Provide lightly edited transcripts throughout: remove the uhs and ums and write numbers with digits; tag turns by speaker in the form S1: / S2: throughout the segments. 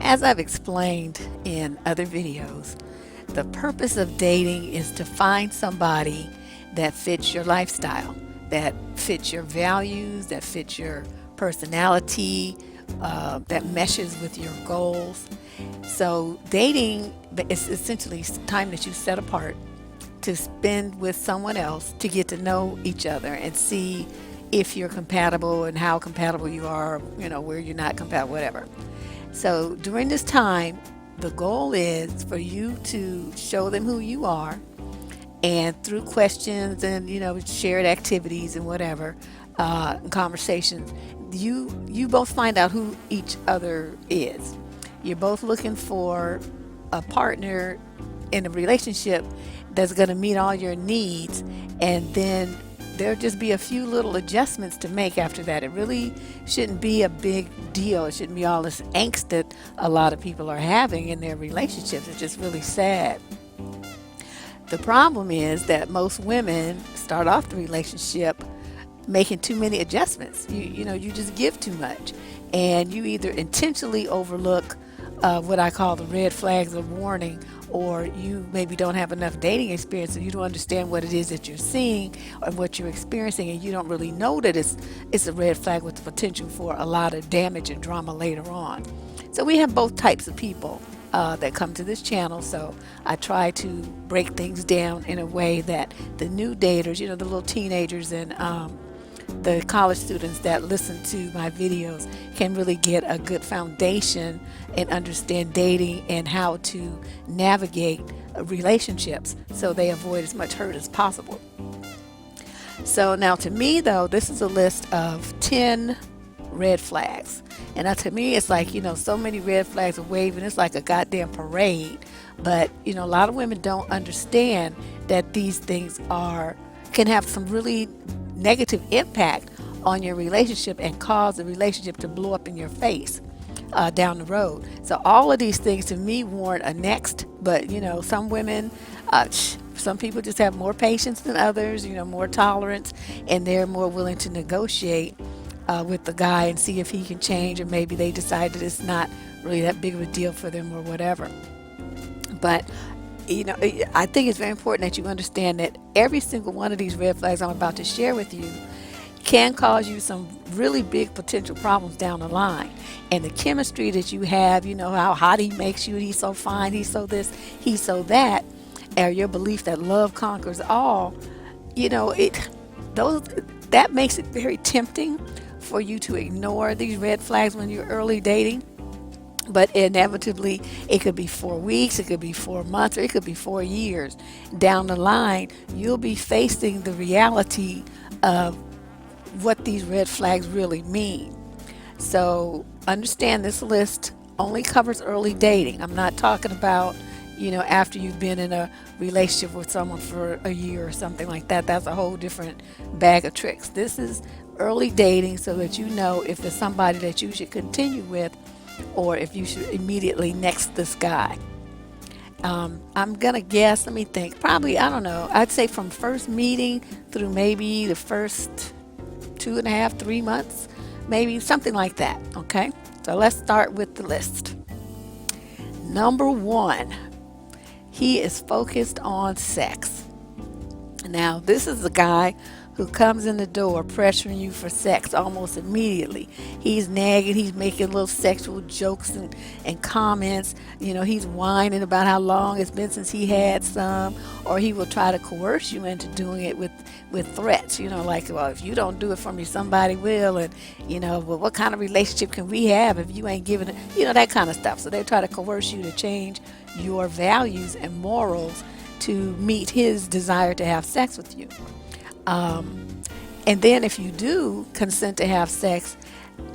S1: As I've explained in other videos, the purpose of dating is to find somebody that fits your lifestyle, that fits your values, that fits your personality, that meshes with your goals. So, dating is essentially time that you set apart to spend with someone else to get to know each other and see if you're compatible and how compatible you are, where you're not compatible, whatever. So during this time, the goal is for you to show them who you are, and through questions and shared activities and whatever, conversations, you both find out who each other is. You're both looking for a partner in a relationship that's going to meet all your needs, and then there'll just be a few little adjustments to make after that. It really shouldn't be a big deal. It shouldn't be all this angst that a lot of people are having in their relationships. It's just really sad. The problem is that most women start off the relationship making too many adjustments. You just give too much, and you either intentionally overlook what I call the red flags of warning, or you maybe don't have enough dating experience, so you don't understand what it is that you're seeing or what you're experiencing, and you don't really know that it's a red flag with the potential for a lot of damage and drama later on. So we have both types of people that come to this channel. So I try to break things down in a way that the new daters, the little teenagers and the college students that listen to my videos, can really get a good foundation and understand dating and how to navigate relationships so they avoid as much hurt as possible. So now, to me though, this is a list of 10 red flags. And to me, it's like, so many red flags are waving. It's like a goddamn parade. But, a lot of women don't understand that these things can have some really negative impact on your relationship and cause the relationship to blow up in your face down the road. So all of these things to me warrant a next. But, some women, some people just have more patience than others, more tolerance, and they're more willing to negotiate with the guy and see if he can change, or maybe they decide that it's not really that big of a deal for them or whatever. But I think it's very important that you understand that every single one of these red flags I'm about to share with you can cause you some really big potential problems down the line. And the chemistry that you have, how hot he makes you, he's so fine, he's so this, he's so that, or your belief that love conquers all, that makes it very tempting for you to ignore these red flags when you're early dating. But inevitably, it could be 4 weeks, it could be 4 months, or it could be 4 years. Down the line, you'll be facing the reality of what these red flags really mean. So understand, this list only covers early dating. I'm not talking about, after you've been in a relationship with someone for a year or something like that. That's a whole different bag of tricks. This is early dating, so that you know if there's somebody that you should continue with, or if you should immediately next this guy. I'm gonna guess, let me think, probably, I don't know, I'd say from first meeting through maybe the first 2.5, 3 months, maybe something like that. Okay, so let's start with the list. Number 1, he is focused on sex. Now, this is a guy who comes in the door pressuring you for sex almost immediately. He's nagging, he's making little sexual jokes and comments. He's whining about how long it's been since he had some, or he will try to coerce you into doing it with threats, like, well, if you don't do it for me, somebody will, and, well, what kind of relationship can we have if you ain't giving it, that kind of stuff. So they try to coerce you to change your values and morals to meet his desire to have sex with you. And then if you do consent to have sex,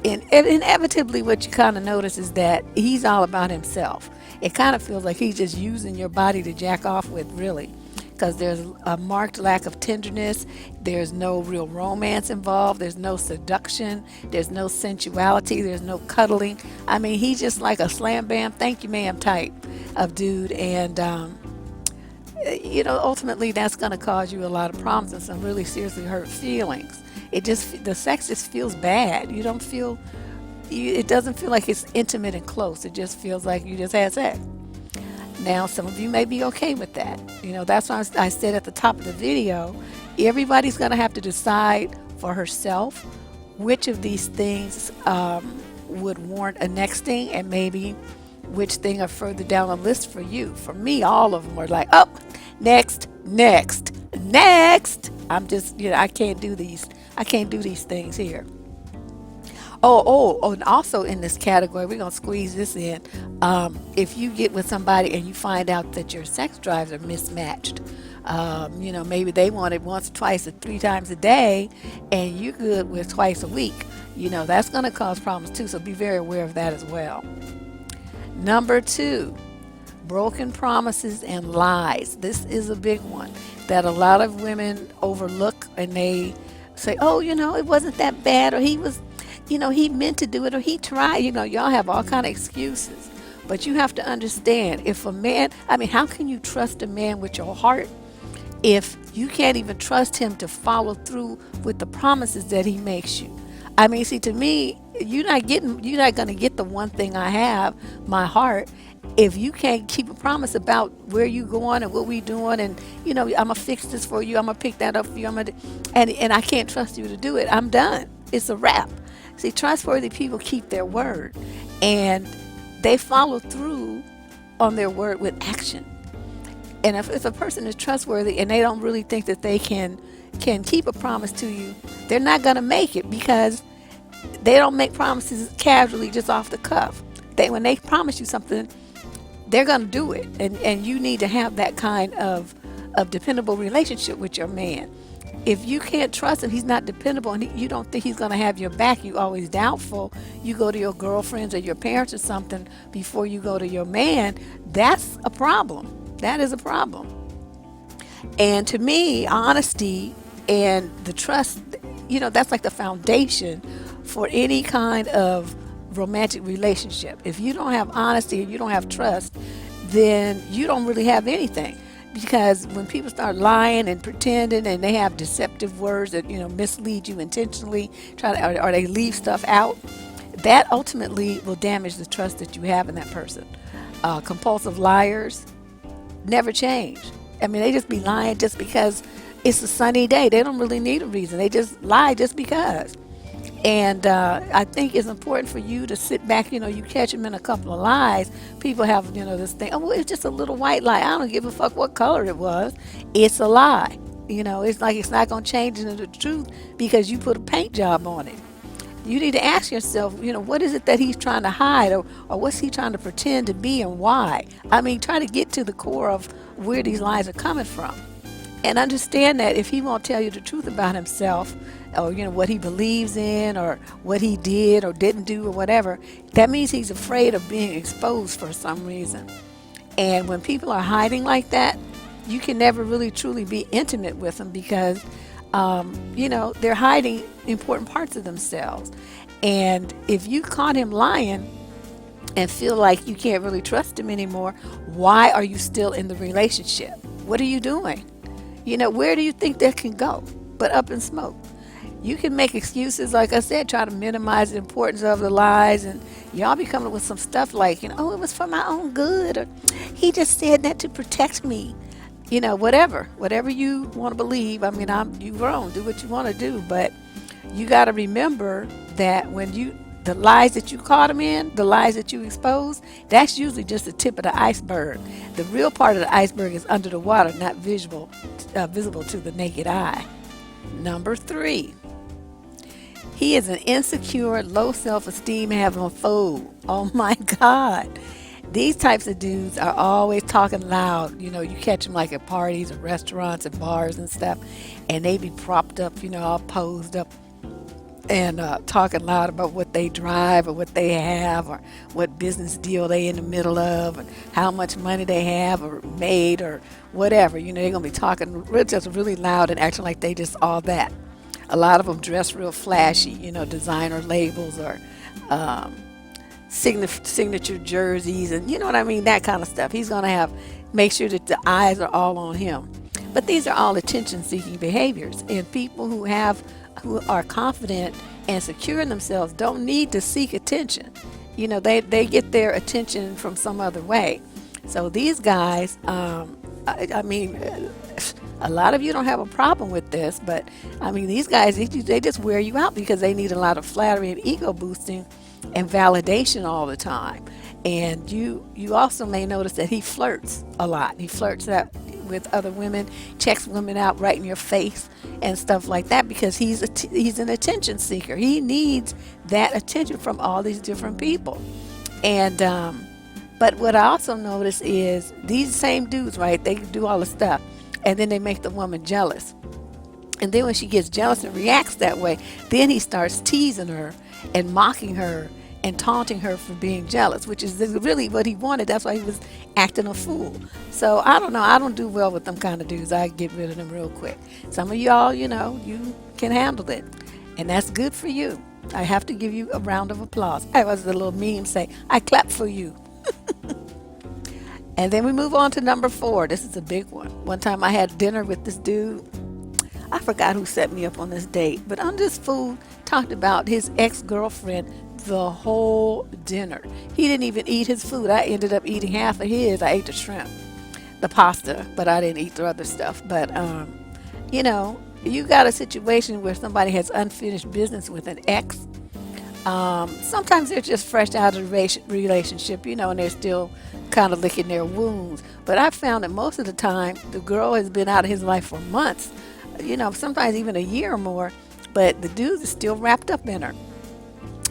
S1: inevitably what you kind of notice is that he's all about himself. It kind of feels like he's just using your body to jack off with, really, because there's a marked lack of tenderness. There's no real romance involved. There's no seduction. There's no sensuality. There's no cuddling. I mean, he's just like a slam bam, thank you ma'am type of dude. And ultimately that's going to cause you a lot of problems and some really seriously hurt feelings. The sex just feels bad. You don't feel it doesn't feel like it's intimate and close. It just feels like you just had sex. Now, some of you may be okay with that. That's why I said at the top of the video, everybody's going to have to decide for herself which of these things would warrant a nexting, and maybe which thing are further down the list for you. For me, all of them are like, oh, next, next, next. I'm just, I can't do these. I can't do these things here. And also in this category, we're going to squeeze this in. If you get with somebody and you find out that your sex drives are mismatched, maybe they want it once, twice, or 3 times a day, and you're good with twice a week. That's going to cause problems too, so be very aware of that as well. Number 2, broken promises and lies. This is a big one that a lot of women overlook, and they say, oh, it wasn't that bad, or he was, he meant to do it, or he tried. Y'all have all kind of excuses. But you have to understand, if a man, how can you trust a man with your heart if you can't even trust him to follow through with the promises that he makes you? See, to me, you're not going to get the one thing I have, my heart, if you can't keep a promise about where you going and what we doing, and I'm gonna fix this for you, I'm gonna pick that up for you, and I can't trust you to do it. I'm done. It's a wrap. See, trustworthy people keep their word, and they follow through on their word with action. And if a person is trustworthy and they don't really think that they can keep a promise to you, they're not going to make it, because they don't make promises casually, just off the cuff. When they promise you something, they're going to do it. And you need to have that kind of dependable relationship with your man. If you can't trust him, he's not dependable, and you don't think he's going to have your back, you always doubtful, you go to your girlfriends or your parents or something before you go to your man, that's a problem. That is a problem. And to me, honesty and the trust, that's like the foundation for any kind of romantic relationship. If you don't have honesty and you don't have trust, then you don't really have anything. Because when people start lying and pretending, and they have deceptive words that mislead you intentionally, or they leave stuff out, that ultimately will damage the trust that you have in that person. Compulsive liars never change. They just be lying just because it's a sunny day. They don't really need a reason. They just lie just because. And I think it's important for you to sit back, you catch them in a couple of lies. People have, this thing, oh, well, it's just a little white lie. I don't give a fuck what color it was. It's a lie. It's like it's not going to change into the truth because you put a paint job on it. You need to ask yourself, what is it that he's trying to hide, or what's he trying to pretend to be, and why? Try to get to the core of where these lies are coming from. And understand that if he won't tell you the truth about himself, or what he believes in, or what he did or didn't do, or whatever, that means he's afraid of being exposed for some reason. And when people are hiding like that, you can never really truly be intimate with them, because they're hiding important parts of themselves. And if you caught him lying and feel like you can't really trust him anymore, why are you still in the relationship? What are you doing? Where do you think that can go but up in smoke? You can make excuses, like I said, try to minimize the importance of the lies, and y'all be coming up with some stuff like, it was for my own good, or he just said that to protect me. Whatever you want to believe. You grown, do what you want to do, but you got to remember that the lies that you caught him in, the lies that you exposed, that's usually just the tip of the iceberg. The real part of the iceberg is under the water, not visible to the naked eye. Number 3, he is an insecure, low self-esteem having fool. Oh my God. These types of dudes are always talking loud. You catch them like at parties or restaurants and bars and stuff, and they be propped up, all posed up, and talking loud about what they drive, or what they have, or what business deal they in the middle of, and how much money they have or made, or whatever. They're going to be talking just really loud and acting like they just all that. A lot of them dress real flashy, designer labels, or signature jerseys, and that kind of stuff. He's going to make sure that the eyes are all on him. But these are all attention-seeking behaviors, and people who are confident and secure in themselves don't need to seek attention. They get their attention from some other way. So these guys, I mean, a lot of you don't have a problem with this, but I mean, these guys, they just wear you out because they need a lot of flattery and ego boosting and validation all the time. And you also may notice that he flirts a lot. He flirts that with other women, checks women out right in your face and stuff like that, because he's an attention seeker. He needs that attention from all these different people. And but what I also notice is these same dudes, right? They do all the stuff, and then they make the woman jealous. And then when she gets jealous and reacts that way, then he starts teasing her and mocking her and taunting her for being jealous, which is really what he wanted. That's why he was acting a fool. So I don't know. I don't do well with them kind of dudes. I get rid of them real quick. Some of y'all, you can handle it, and that's good for you. I have to give you a round of applause. I was a little meme say, I clap for you. And then we move on to number 4. This is a big one. One time I had dinner with this dude. I forgot who set me up on this date, but on this fool talked about his ex-girlfriend the whole dinner. He didn't even eat his food. I ended up eating half of his. I ate the shrimp, the pasta, but I didn't eat the other stuff. But you got a situation where somebody has unfinished business with an ex. Sometimes they're just fresh out of the relationship, and they're still kind of licking their wounds. But I found that most of the time the girl has been out of his life for months, sometimes even a year or more, but the dude is still wrapped up in her.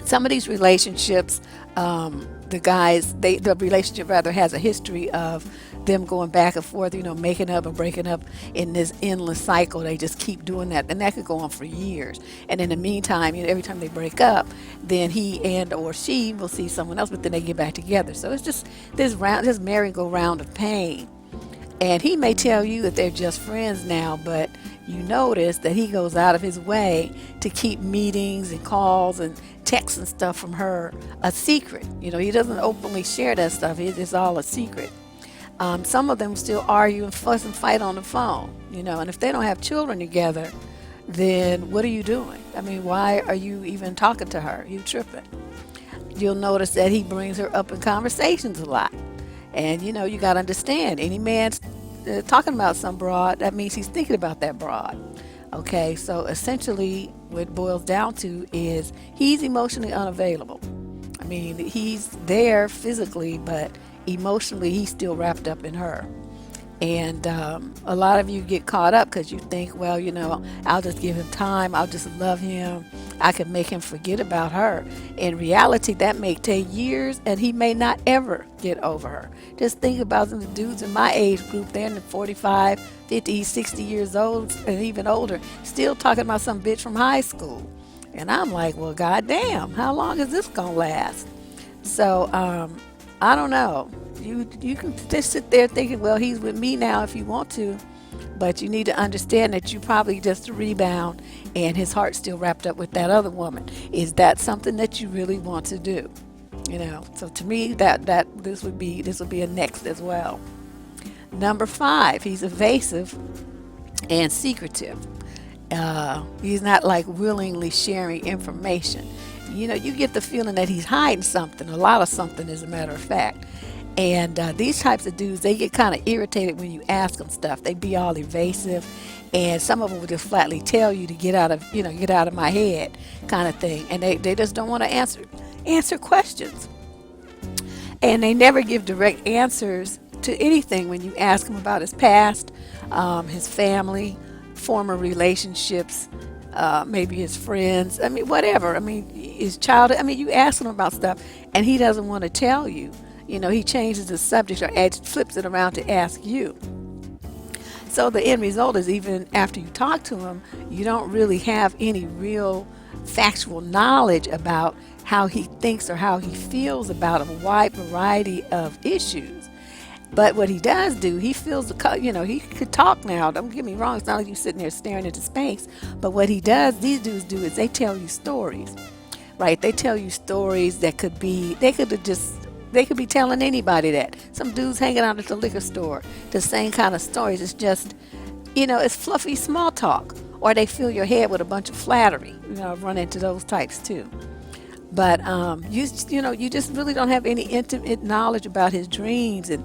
S1: Some of these relationships, the relationship rather has a history of them going back and forth, making up and breaking up in this endless cycle. They just keep doing that, and that could go on for years. And in the meantime, every time they break up, then he and or she will see someone else, but then they get back together. So it's just this merry-go-round of pain. And he may tell you that they're just friends now, but you notice that he goes out of his way to keep meetings and calls and texts and stuff from her a secret. He doesn't openly share that stuff. It's all a secret. Some of them still argue and fuss and fight on the phone, and if they don't have children together, then what are you doing? I mean, why are you even talking to her? You tripping. You'll notice that he brings her up in conversations a lot. And, you got to understand, any man talking about some broad, that means he's thinking about that broad. Okay, so essentially what it boils down to is he's emotionally unavailable. I mean, he's there physically, but emotionally he's still wrapped up in her. And a lot of you get caught up because you think, well, I'll just give him time. I'll just love him. I can make him forget about her. In reality, that may take years, and he may not ever get over her. Just think about the dudes in my age group. They're in the 45, 50, 60 years old, and even older, still talking about some bitch from high school. And I'm like, well, goddamn, how long is this going to last? So I don't know. You can just sit there thinking, well, he's with me now if you want to, but you need to understand that you probably just a rebound and his heart's still wrapped up with that other woman. Is that something that you really want to do? So to me, that this would be a next as well. Number 5, he's evasive and secretive. He's not like willingly sharing information. You get the feeling that he's hiding something, a lot of something, as a matter of fact. And these types of dudes, they get kind of irritated when you ask them stuff. They be all evasive, and some of them will just flatly tell you to get out of my head, kind of thing. And they just don't want to answer questions. And they never give direct answers to anything when you ask him about his past, his family, former relationships, maybe his friends. I mean, whatever. I mean, his childhood. I mean, you ask him about stuff, and he doesn't want to tell you. He changes the subject or flips it around to ask you. So the end result is, even after you talk to him, you don't really have any real factual knowledge about how he thinks or how he feels about a wide variety of issues. But what he does do, he feels he could talk now. Don't get me wrong. It's not like you sitting there staring into space. But what he does, these dudes do, is they tell you stories, right? They tell you stories that could be telling anybody that. Some dudes hanging out at the liquor store, the same kind of stories. It's just, it's fluffy small talk. or they fill your head with a bunch of flattery. I've run into those types too. But you just really don't have any intimate knowledge about his dreams, and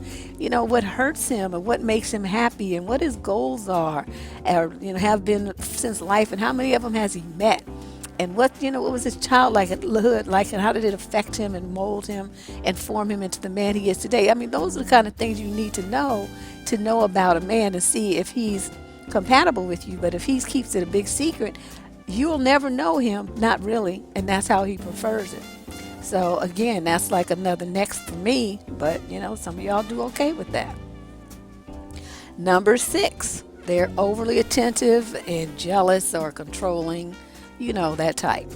S1: what hurts him and what makes him happy and what his goals are, or have been since life, and how many of them has he met, and what was his childhood like, and how did it affect him and mold him and form him into the man he is today. I mean, those are the kind of things you need to know about a man to see if he's compatible with you. But if he keeps it a big secret, you'll never know him, not really, and that's how he prefers it. So again, that's like another next for me, but some of y'all do okay with that. Number 6, they're overly attentive and jealous or controlling, that type.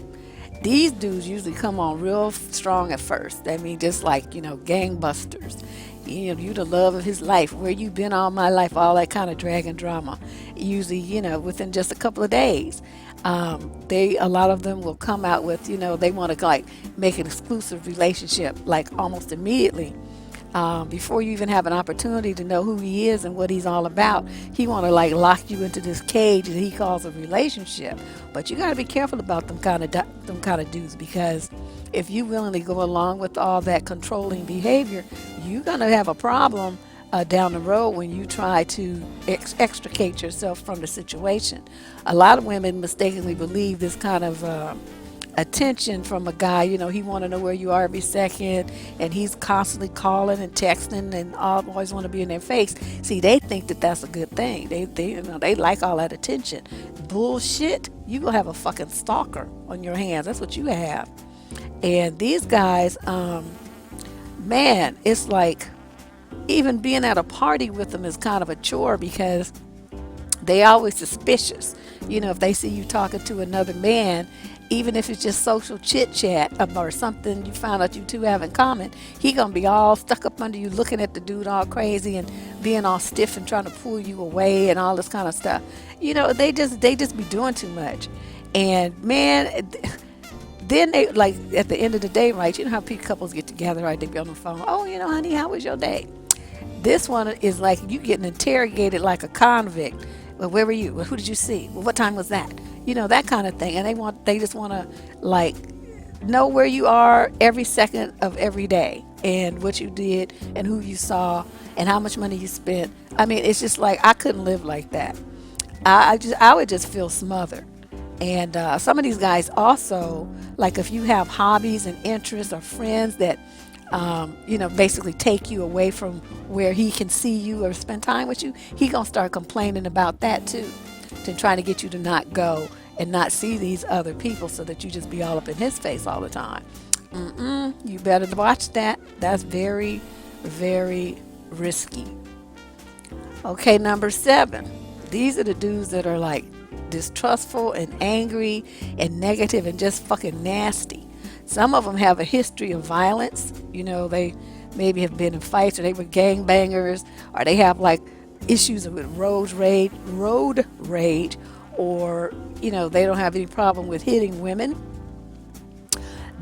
S1: These dudes usually come on real strong at first. I mean, just like, gangbusters. You the love of his life, where you been all my life, all that kind of dragon drama. Usually, within just a couple of days. A lot of them will come out with, they want to like make an exclusive relationship like almost immediately. Before you even have an opportunity to know who he is and what he's all about, he want to like lock you into this cage that he calls a relationship. But you got to be careful about them kind of dudes, because if you willingly go along with all that controlling behavior, you're gonna have a problem down the road when you try to extricate yourself from the situation. A lot of women mistakenly believe this kind of attention from a guy. He want to know where you are every second, and he's constantly calling and texting and always want to be in their face. See, they think that that's a good thing. They like all that attention. Bullshit. You gonna have a fucking stalker on your hands. That's what you have. And these guys, man, it's like even being at a party with them is kind of a chore, because they always suspicious. If they see you talking to another man, even if it's just social chit chat or something you found out you two have in common, he gonna be all stuck up under you, looking at the dude all crazy and being all stiff and trying to pull you away and all this kind of stuff. They just be doing too much. And man, then they, like, at the end of the day, right, how couples get together, right, they be on the phone, oh, honey, how was your day? This one is like you getting interrogated like a convict. Well, where were you? Well, who did you see? Well, what time was that? That kind of thing. And they just want to like know where you are every second of every day, and what you did and who you saw and how much money you spent. I mean, it's just like, I couldn't live like that. I would just feel smothered. And some of these guys also, like, if you have hobbies and interests or friends that basically take you away from where he can see you or spend time with you, he gonna start complaining about that too, to trying to get you to not go and not see these other people, so that you just be all up in his face all the time. You better watch that. That's very, very risky. Okay, number 7. These are the dudes that are like distrustful and angry and negative and just fucking nasty. Some of them have a history of violence. They maybe have been in fights, or they were gangbangers, or they have like issues with road rage, or they don't have any problem with hitting women.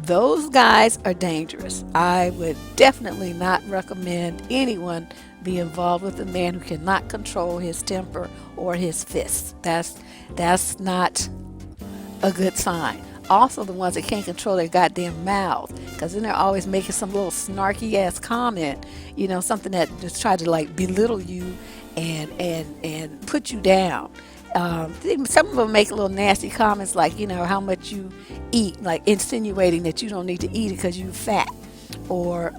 S1: Those guys are dangerous. I would definitely not recommend anyone be involved with a man who cannot control his temper or his fists. That's not a good sign. Also, the ones that can't control their goddamn mouths, because then they're always making some little snarky ass comment, something that just try to like belittle you and put you down. Some of them make little nasty comments like, how much you eat, like insinuating that you don't need to eat it because you're fat. Or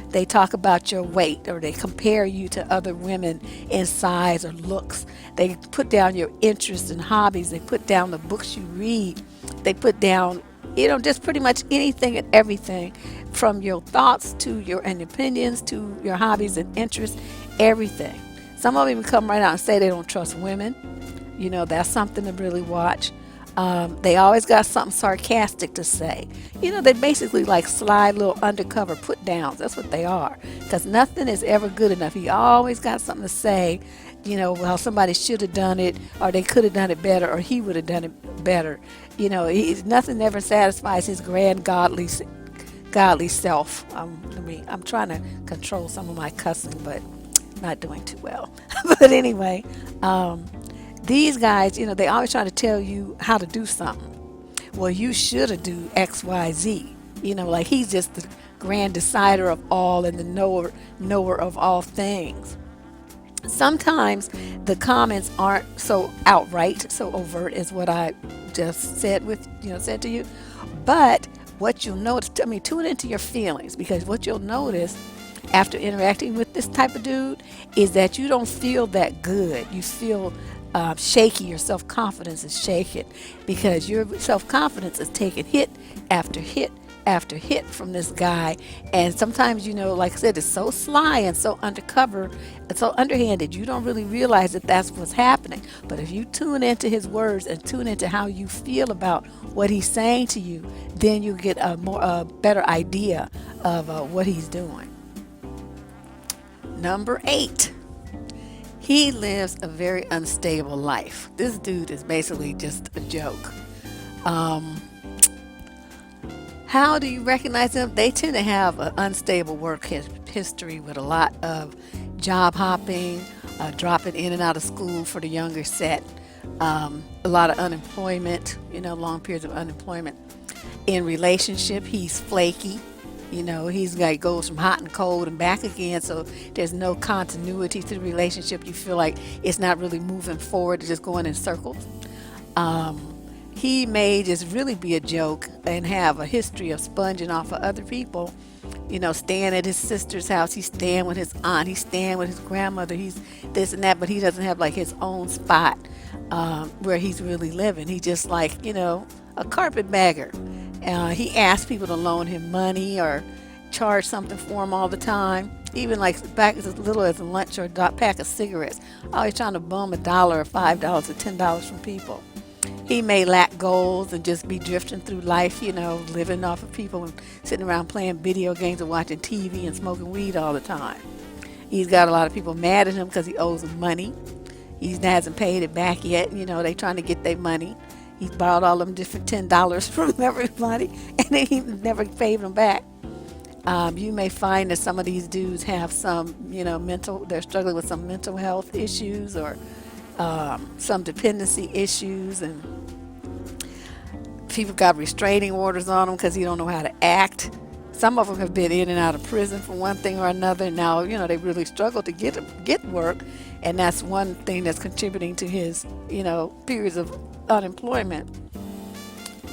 S1: they talk about your weight, or they compare you to other women in size or looks. They put down your interests and hobbies. They put down the books you read. They put down, just pretty much anything and everything, from your thoughts to your opinions to your hobbies and interests, everything. Some of them even come right out and say they don't trust women. That's something to really watch. They always got something sarcastic to say. They basically like sly little undercover put downs. That's what they are. Because nothing is ever good enough. He always got something to say. Well, somebody should have done it, or they could have done it better, or he would have done it better. Nothing ever satisfies his grand godly self. I'm trying to control some of my cussing, but not doing too well. But anyway, These guys, they always try to tell you how to do something. Well, you should have do X, Y, Z. Like he's just the grand decider of all and the knower of all things. Sometimes the comments aren't so outright, so overt as what I just said to you. But what you'll notice, tune into your feelings, because what you'll notice after interacting with this type of dude is that you don't feel that good. You feel shaky. Your self-confidence is shaken because your self-confidence is taking hit after hit after hit from this guy. And sometimes, like I said, it's so sly and so undercover and so underhanded, you don't really realize that that's what's happening. But if you tune into his words and tune into how you feel about what he's saying to you, then you get a better idea of what he's doing. Number 8, he lives a very unstable life. This dude is basically just a joke. How do you recognize them? They tend to have an unstable work history with a lot of job hopping, dropping in and out of school for the younger set, a lot of unemployment, long periods of unemployment. In relationship, he's flaky. He's like goes from hot and cold and back again, so there's no continuity to the relationship. You feel like it's not really moving forward, it's just going in circles. He may just really be a joke and have a history of sponging off of other people, staying at his sister's house. He's staying with his aunt, he's staying with his grandmother, he's this and that, but he doesn't have like his own spot where he's really living. He's just like, a carpetbagger. He asks people to loan him money or charge something for him all the time. Even like back as little as a lunch or a pack of cigarettes. Always trying to bum $1 or $5 or $10 from people. He may lack goals and just be drifting through life, living off of people and sitting around playing video games and watching TV and smoking weed all the time. He's got a lot of people mad at him because he owes them money. He hasn't paid it back yet. They trying to get their money. He's borrowed all them different $10 from everybody, and then he never paid them back. You may find that some of these dudes have some, they're struggling with some mental health issues or some dependency issues, and people got restraining orders on them because he don't know how to act. Some of them have been in and out of prison for one thing or another. Now, they really struggle to get work, and that's one thing that's contributing to his, periods of unemployment.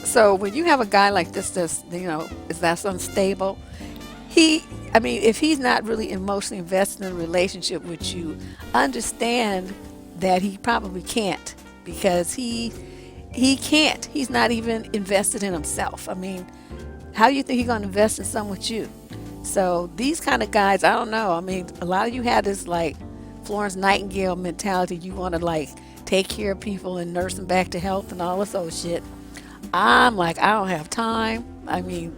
S1: So when you have a guy like this that's unstable, if he's not really emotionally invested in a relationship with you, understand that he probably can't, because he can't. He's not even invested in himself. How do you think he's going to invest in someone with you? So these kind of guys, I don't know. A lot of you have this like Florence Nightingale mentality. You want to like take care of people and nurse them back to health and all this old shit. I'm like, I don't have time.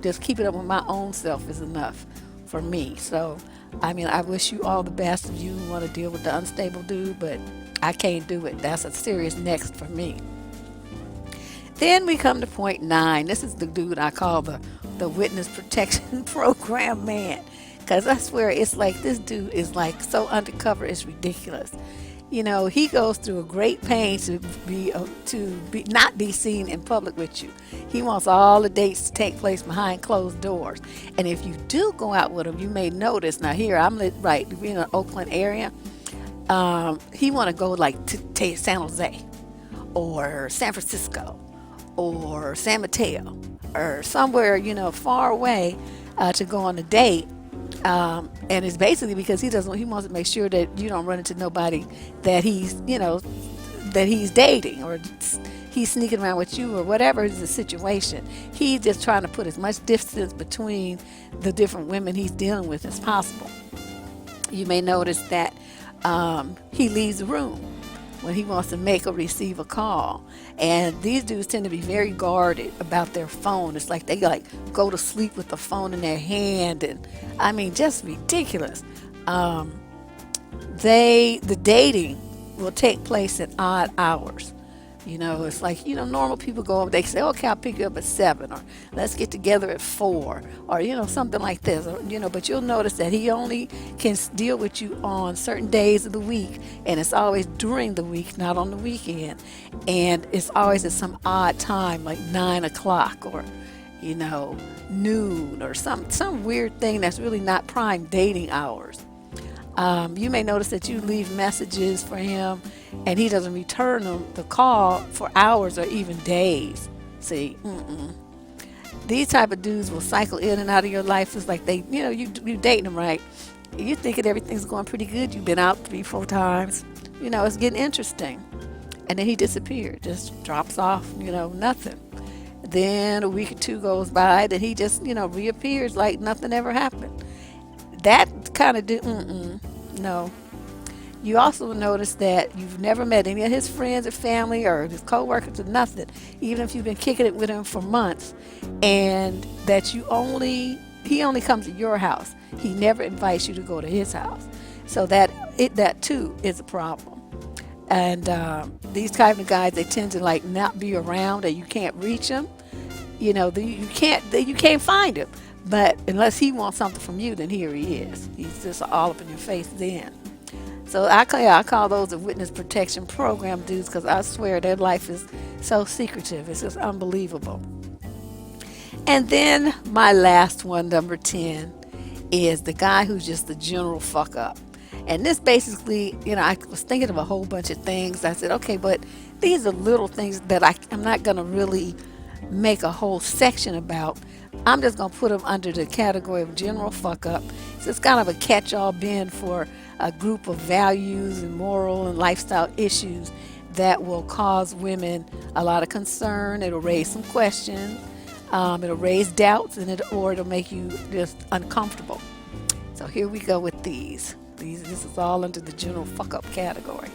S1: Just keeping up with my own self is enough for me. So, I wish you all the best if you want to deal with the unstable dude, but I can't do it. That's a serious next for me. Then we come to point 9. This is the dude I call the witness protection program man, because I swear it's like this dude is like so undercover, it's ridiculous. He goes through a great pain to be not be seen in public with you. He wants all the dates to take place behind closed doors. And if you do go out with him, you may notice. Now here I'm in the Oakland area. He want to go like to San Jose or San Francisco or San Mateo or somewhere far away to go on a date. And it's basically because he wants to make sure that you don't run into nobody that he's dating, or he's sneaking around with you, or whatever is the situation. He's just trying to put as much distance between the different women he's dealing with as possible. You may notice that he leaves the room when he wants to make or receive a call. And these dudes tend to be very guarded about their phone. It's like they go to sleep with the phone in their hand, and just ridiculous. The dating will take place at odd hours. It's like, normal people go up, they say, okay, I'll pick you up at 7, or let's get together at 4, or, something like this. Or, but you'll notice that he only can deal with you on certain days of the week, and it's always during the week, not on the weekend. And it's always at some odd time, like 9 o'clock, or, noon, or some weird thing that's really not prime dating hours. You may notice that you leave messages for him and he doesn't return the call for hours or even days. See, these type of dudes will cycle in and out of your life. It's like you dating them, right? You thinking everything's going pretty good. You've been out 3-4 times. It's getting interesting. And then he disappeared, just drops off, nothing. Then a week or 2 goes by, then he just, reappears like nothing ever happened. That kind of no. You also notice that you've never met any of his friends or family or his co-workers or nothing, even if you've been kicking it with him for months, and that he only comes to your house. He never invites you to go to his house. So that too is a problem. And these type of guys, they tend to like not be around, and you can't reach them. You can't find him. But unless he wants something from you, then here he is. He's just all up in your face then. So I call those the witness protection program dudes, because I swear their life is so secretive. It's just unbelievable. And then my last one, number 10, is the guy who's just the general fuck up. And this basically, I was thinking of a whole bunch of things. I said, okay, but these are little things that I'm not going to really make a whole section about. I'm just going to put them under the category of general fuck up. So it's kind of a catch-all bin for a group of values and moral and lifestyle issues that will cause women a lot of concern. It'll raise some questions. It'll raise doubts, or it'll make you just uncomfortable. So here we go with these. This is all under the general fuck up category.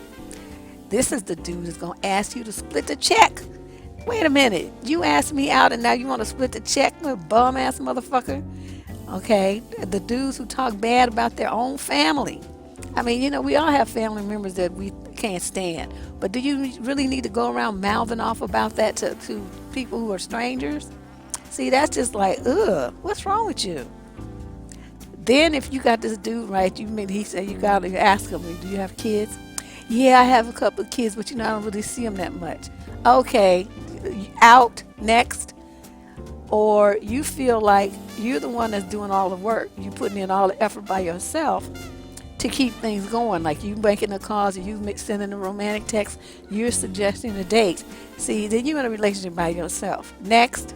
S1: This is the dude that's going to ask you to split the check. Wait a minute, you asked me out and now you want to split the check, with bum ass motherfucker? Okay, the dudes who talk bad about their own family. I mean, we all have family members that we can't stand, but do you really need to go around mouthing off about that to people who are strangers? See, that's just like, what's wrong with you? Then if you got this dude, right, he said you got to ask him, do you have kids? Yeah, I have a couple of kids, but I don't really see them that much. Okay, out, next. Or you feel like you're the one that's doing all the work. You're putting in all the effort by yourself to keep things going. Like you making the calls, you sending the romantic texts, you're suggesting the dates. See, then you're in a relationship by yourself. Next.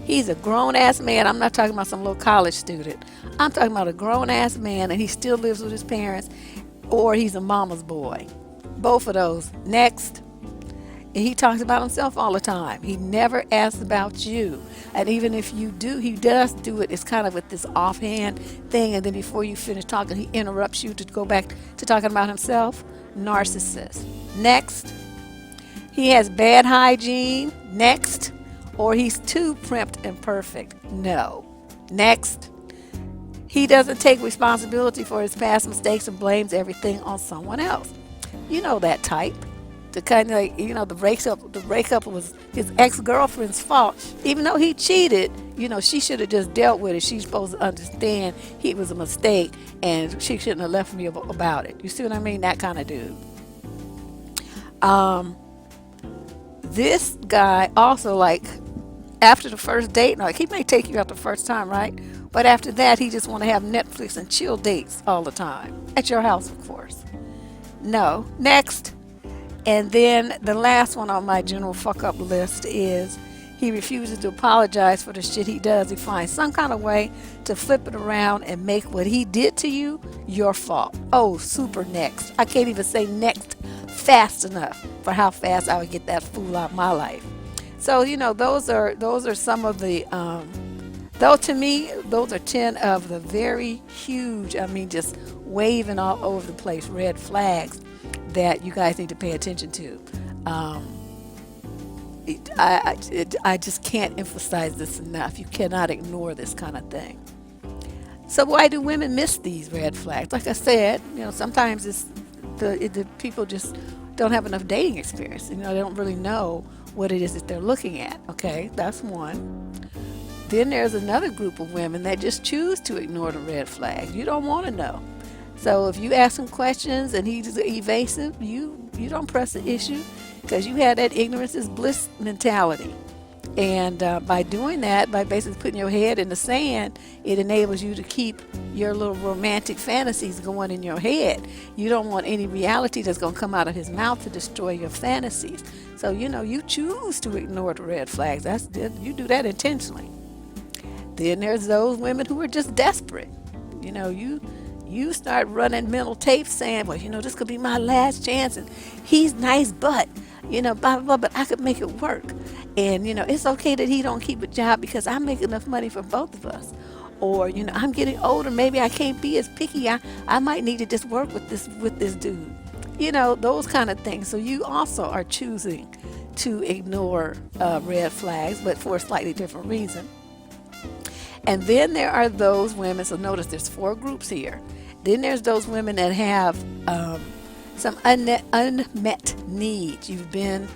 S1: He's a grown-ass man. I'm not talking about some little college student. I'm talking about a grown-ass man, and he still lives with his parents, or he's a mama's boy. Both of those. Next. And he talks about himself all the time. He never asks about you. And even if you do, he does do it. It's kind of with this offhand thing, and then before you finish talking, he interrupts you to go back to talking about himself. Narcissist. Next. He has bad hygiene. Next. Or he's too primped and perfect. No. Next. He doesn't take responsibility for his past mistakes and blames everything on someone else. You know that type. The kind of like, the breakup was his ex-girlfriend's fault. Even though he cheated, she should have just dealt with it. She's supposed to understand it was a mistake and she shouldn't have left me about it. You see what I mean? That kind of dude. This guy also, like, after the first date, like, he may take you out the first time, right? But after that, he just want to have Netflix and chill dates all the time. At your house, of course. No. Next. And then the last one on my general fuck up list is he refuses to apologize for the shit he does. He finds some kind of way to flip it around and make what he did to you your fault. Oh, super next. I can't even say next fast enough for how fast I would get that fool out of my life. So, those are some of the, though to me, those are 10 of the very huge, just waving all over the place red flags that you guys need to pay attention to. I just can't emphasize this enough. You cannot ignore this kind of thing. So why do women miss these red flags? Like I said, sometimes it's the people just don't have enough dating experience. They don't really know what it is that they're looking at. Okay, that's one. Then there's another group of women that just choose to ignore the red flags. You don't want to know. So if you ask him questions and he's evasive, you don't press the issue because you have that ignorance is bliss mentality. And by doing that, by basically putting your head in the sand, it enables you to keep your little romantic fantasies going in your head. You don't want any reality that's going to come out of his mouth to destroy your fantasies. So, you choose to ignore the red flags. You do that intentionally. Then there's those women who are just desperate. You start running mental tapes saying, well, this could be my last chance, and he's nice, but, blah, blah, blah, but I could make it work. And, it's okay that he don't keep a job because I make enough money for both of us. Or, I'm getting older, maybe I can't be as picky. I might need to just work with this dude. Those kind of things. So you also are choosing to ignore red flags, but for a slightly different reason. And then there are those women, so notice there's 4 groups here. Then there's those women that have some unmet needs. You've been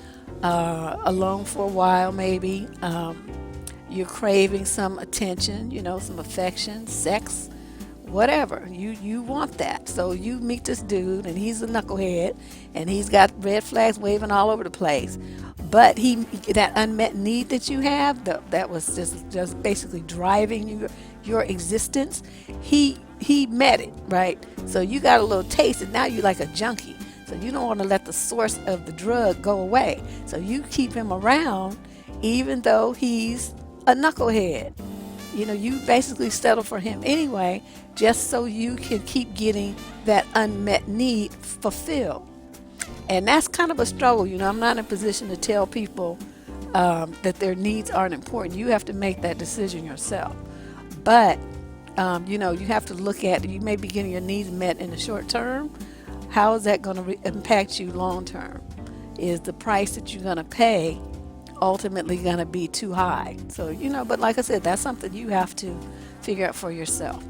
S1: alone for a while, maybe. You're craving some attention, some affection, sex, whatever. You want that. So you meet this dude, and he's a knucklehead, and he's got red flags waving all over the place. But that unmet need that you have, that was just basically driving your existence, he met it, right? So you got a little taste, and now you're like a junkie. So you don't want to let the source of the drug go away. So you keep him around even though he's a knucklehead. You basically settle for him anyway, just so you can keep getting that unmet need fulfilled. And that's kind of a struggle. I'm not in a position to tell people that their needs aren't important. You have to make that decision yourself. But, you have to look at, you may be getting your needs met in the short term. How is that going to impact you long term? Is the price that you're going to pay ultimately going to be too high? So, but like I said, that's something you have to figure out for yourself.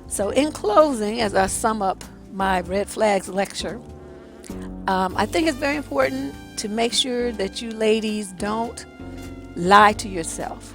S1: So in closing, as I sum up my red flags lecture, I think it's very important to make sure that you ladies don't lie to yourself.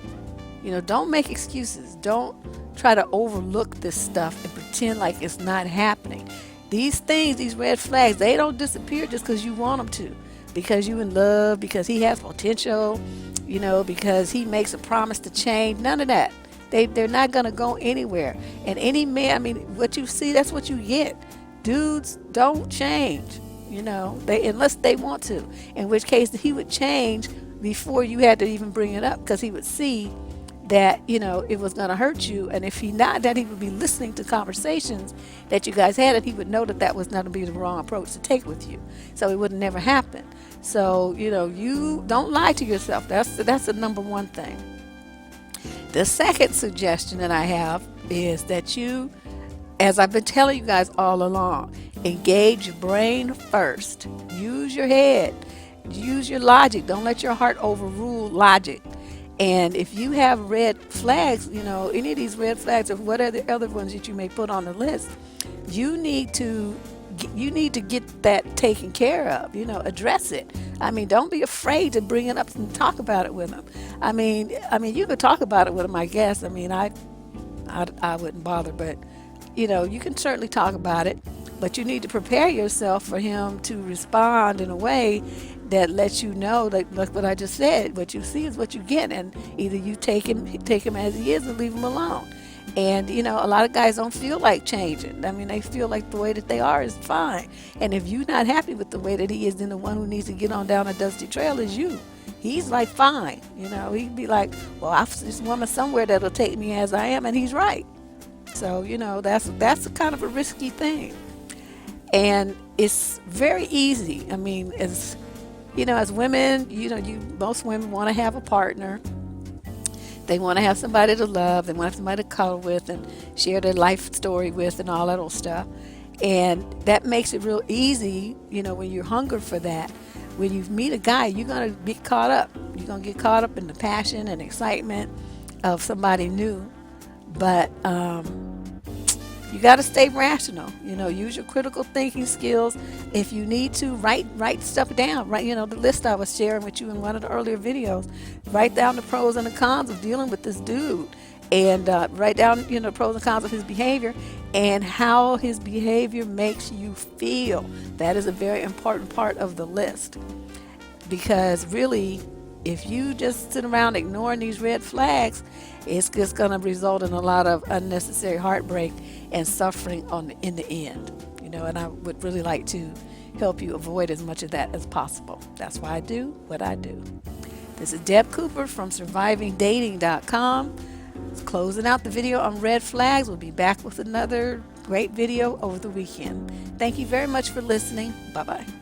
S1: Don't make excuses. Don't try to overlook this stuff and pretend like it's not happening. These things, these red flags, they don't disappear just because you want them to. Because you're in love, because he has potential, because he makes a promise to change. None of that. They're not going to go anywhere. And any man, what you see, that's what you get. Dudes don't change. Unless they want to, in which case he would change before you had to even bring it up, because he would see that it was going to hurt you, and if he not that, he would be listening to conversations that you guys had, and he would know that was not to be the wrong approach to take with you, so it would never happen. So you don't lie to yourself. That's the number one thing. The second suggestion that I have is that you, as I've been telling you guys all along, engage your brain first. Use your head. Use your logic. Don't let your heart overrule logic. And if you have red flags, any of these red flags or what are the other ones that you may put on the list, you need to get that taken care of. Address it. Don't be afraid to bring it up and talk about it with them. You could talk about it with them, I guess. I wouldn't bother, but you can certainly talk about it. But you need to prepare yourself for him to respond in a way that lets you know that, like what I just said, what you see is what you get, and either you take him as he is, or leave him alone. And a lot of guys don't feel like changing. They feel like the way that they are is fine. And if you're not happy with the way that he is, then the one who needs to get on down a dusty trail is you. He's like, fine. He'd be like, well, I've this woman somewhere that'll take me as I am, and he's right. So that's kind of a risky thing. And it's very easy. As women, most women want to have a partner. They want to have somebody to love. They want to have somebody to cuddle with and share their life story with and all that old stuff. And that makes it real easy, when you're hungry for that. When you meet a guy, you're going to be caught up. You're going to get caught up in the passion and excitement of somebody new. But You got to stay rational. Use your critical thinking skills. If you need to, write stuff down. Write, the list I was sharing with you in one of the earlier videos. Write down the pros and the cons of dealing with this dude, and write down, the pros and cons of his behavior and how his behavior makes you feel. That is a very important part of the list, because really, if you just sit around ignoring these red flags, it's just going to result in a lot of unnecessary heartbreak and suffering in the end. And I would really like to help you avoid as much of that as possible. That's why I do what I do. This is Deb Cooper from survivingdating.com. Closing out the video on red flags. We'll be back with another great video over the weekend. Thank you very much for listening. Bye-bye.